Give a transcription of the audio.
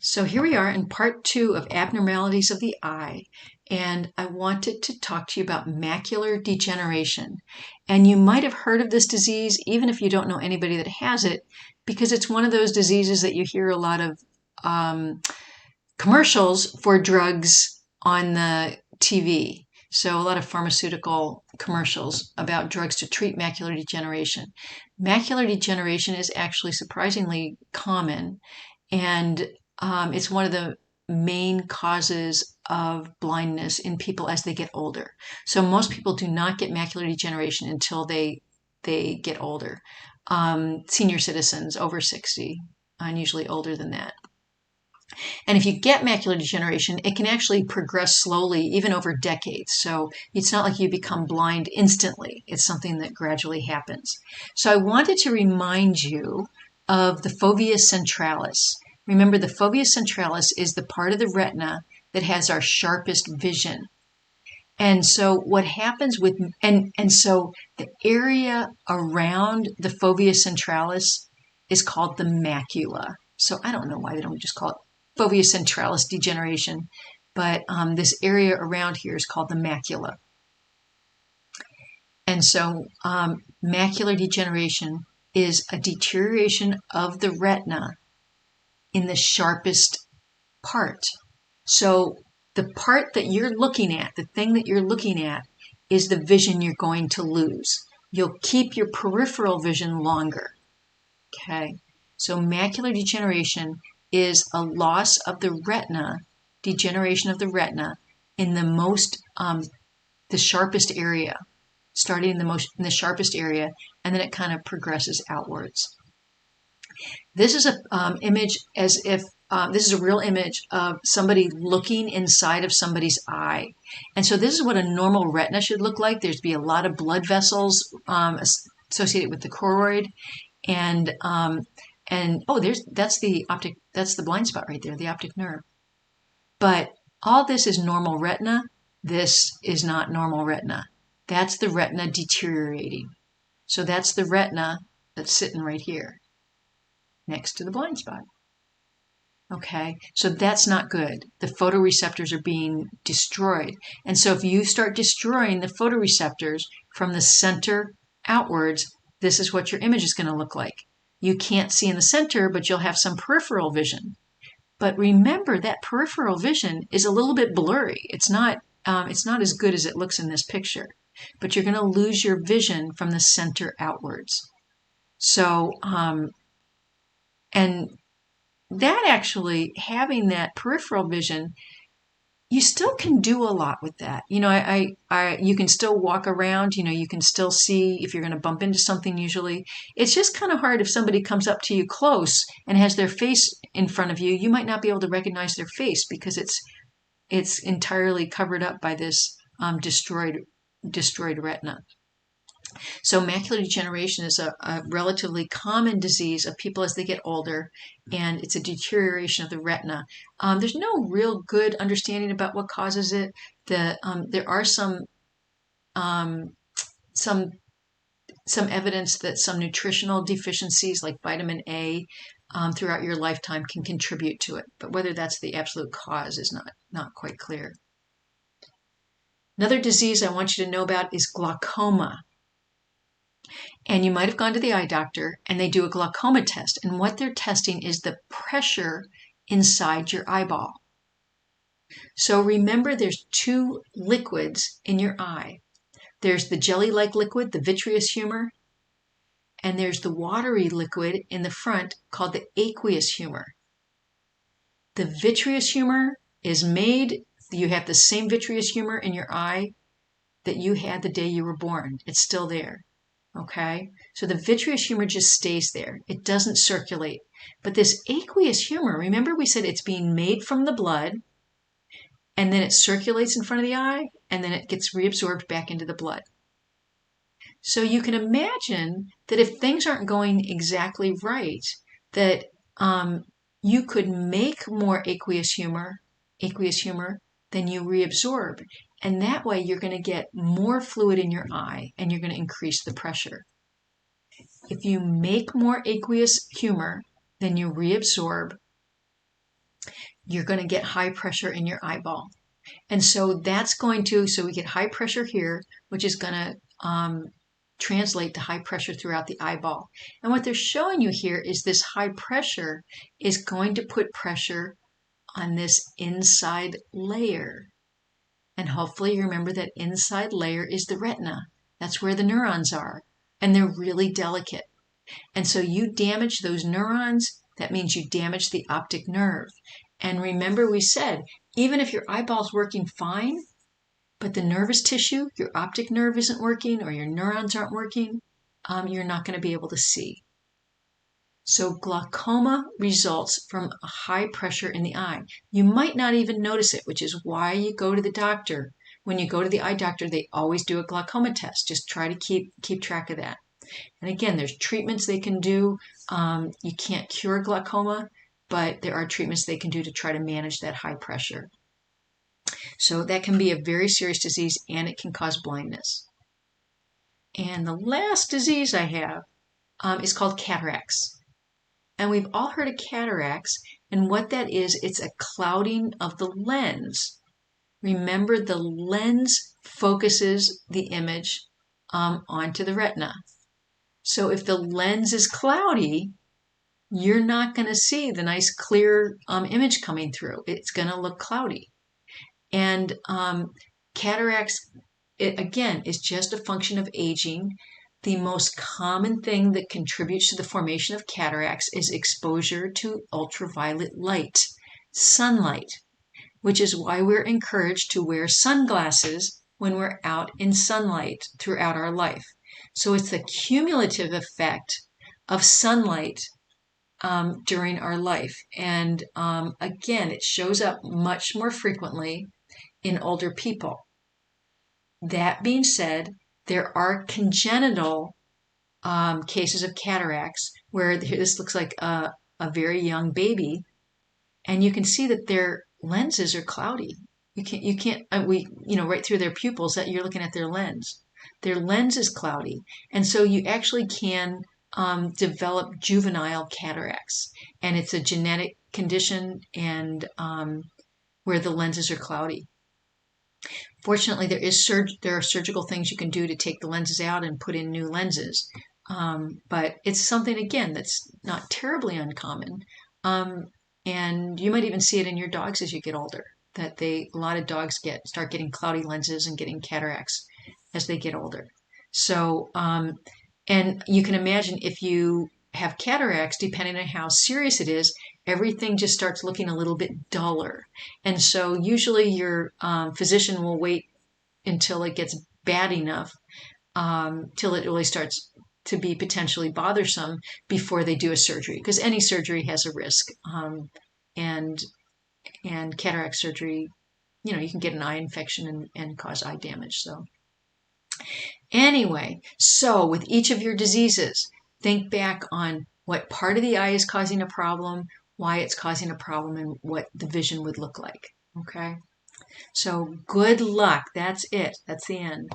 So here we are in part 2 of abnormalities of the eye, and I wanted to talk to you about macular degeneration. And you might have heard of this disease even if you don't know anybody that has it, because it's one of those diseases that you hear a lot of commercials for drugs on the TV. So a lot of pharmaceutical commercials about drugs to treat macular degeneration. Macular degeneration is actually surprisingly common, and it's one of the main causes of blindness in people as they get older. So most people do not get macular degeneration until they get older. Senior citizens over 60, and usually older than that. And if you get macular degeneration, it can actually progress slowly, even over decades. So it's not like you become blind instantly. It's something that gradually happens. So I wanted to remind you of the fovea centralis. Remember, the fovea centralis is the part of the retina that has our sharpest vision. And so what happens with, and so the area around the fovea centralis is called the macula. So I don't know why they don't just call it fovea centralis degeneration, but this area around here is called the macula. And so macular degeneration is a deterioration of the retina in the sharpest part. So the part that you're looking at, the thing that you're looking at, is the vision you're going to lose. You'll keep your peripheral vision longer. Okay, so macular degeneration is a loss of the retina, degeneration of the retina in the most, the sharpest area, starting in the sharpest area, and then it kind of progresses outwards. This is a image as if this is a real image of somebody looking inside of somebody's eye. And so this is what a normal retina should look like. There'd be a lot of blood vessels associated with the choroid, and that's the blind spot right there, the optic nerve. But all this is normal retina. This is not normal retina. That's the retina deteriorating. So that's the retina that's sitting right here next to the blind spot. Okay, so that's not good. The photoreceptors are being destroyed. And so if you start destroying the photoreceptors from the center outwards, this is what your image is going to look like. You can't see in the center, but you'll have some peripheral vision. But remember that peripheral vision is a little bit blurry. It's not as good as it looks in this picture. But you're going to lose your vision from the center outwards. So, and that actually, having that peripheral vision, you still can do a lot with that. You know, you can still walk around, you know, you can still see if you're going to bump into something usually. It's just kind of hard if somebody comes up to you close and has their face in front of you. You might not be able to recognize their face because it's entirely covered up by this destroyed retina. So macular degeneration is a relatively common disease of people as they get older, and it's a deterioration of the retina. There's no real good understanding about what causes it. There are some evidence that some nutritional deficiencies like vitamin A throughout your lifetime can contribute to it, but whether that's the absolute cause is not quite clear. Another disease I want you to know about is glaucoma. And you might have gone to the eye doctor and they do a glaucoma test. And what they're testing is the pressure inside your eyeball. So remember, there's two liquids in your eye. There's the jelly-like liquid, the vitreous humor, and there's the watery liquid in the front called the aqueous humor. The vitreous humor is made, you have the same vitreous humor in your eye that you had the day you were born. It's still there. Okay, so the vitreous humor just stays there. It doesn't circulate. But this aqueous humor, remember we said it's being made from the blood, and then it circulates in front of the eye, and then it gets reabsorbed back into the blood. So you can imagine that if things aren't going exactly right, that you could make more aqueous humor than you reabsorb. And that way you're going to get more fluid in your eye and you're going to increase the pressure. If you make more aqueous humor than you reabsorb, you're going to get high pressure in your eyeball. And so so we get high pressure here, which is going to translate to high pressure throughout the eyeball. And what they're showing you here is this high pressure is going to put pressure on this inside layer. And hopefully you remember that inside layer is the retina. That's where the neurons are. And they're really delicate. And so you damage those neurons, that means you damage the optic nerve. And remember we said, even if your eyeball's working fine, but the nervous tissue, your optic nerve isn't working or your neurons aren't working, you're not going to be able to see. So glaucoma results from a high pressure in the eye. You might not even notice it, which is why you go to the doctor. When you go to the eye doctor, they always do a glaucoma test. Just try to keep track of that. And again, there's treatments they can do. You can't cure glaucoma, but there are treatments they can do to try to manage that high pressure. So that can be a very serious disease and it can cause blindness. And the last disease I have is called cataracts. And we've all heard of cataracts, and what that is, it's a clouding of the lens. Remember, the lens focuses the image onto the retina. So if the lens is cloudy, you're not going to see the nice clear image coming through. It's going to look cloudy. And cataracts, again, is just a function of aging. The most common thing that contributes to the formation of cataracts is exposure to ultraviolet light, sunlight, which is why we're encouraged to wear sunglasses when we're out in sunlight throughout our life. So it's the cumulative effect of sunlight during our life. And again, it shows up much more frequently in older people. That being said, there are congenital cases of cataracts where this looks like a very young baby, and you can see that their lenses are cloudy. You can't right through their pupils that you're looking at their lens. Their lens is cloudy, and so you actually can develop juvenile cataracts, and it's a genetic condition and where the lenses are cloudy. Fortunately, there are surgical things you can do to take the lenses out and put in new lenses. But it's something, again, that's not terribly uncommon. And you might even see it in your dogs as you get older, that a lot of dogs start getting cloudy lenses and getting cataracts as they get older. So, and you can imagine if you have cataracts, depending on how serious it is, everything just starts looking a little bit duller. And so usually your physician will wait until it gets bad enough, till it really starts to be potentially bothersome before they do a surgery, because any surgery has a risk. And cataract surgery, you can get an eye infection and cause eye damage. So anyway, so with each of your diseases, think back on what part of the eye is causing a problem, why it's causing a problem, and what the vision would look like. Okay? So good luck. That's it. That's the end.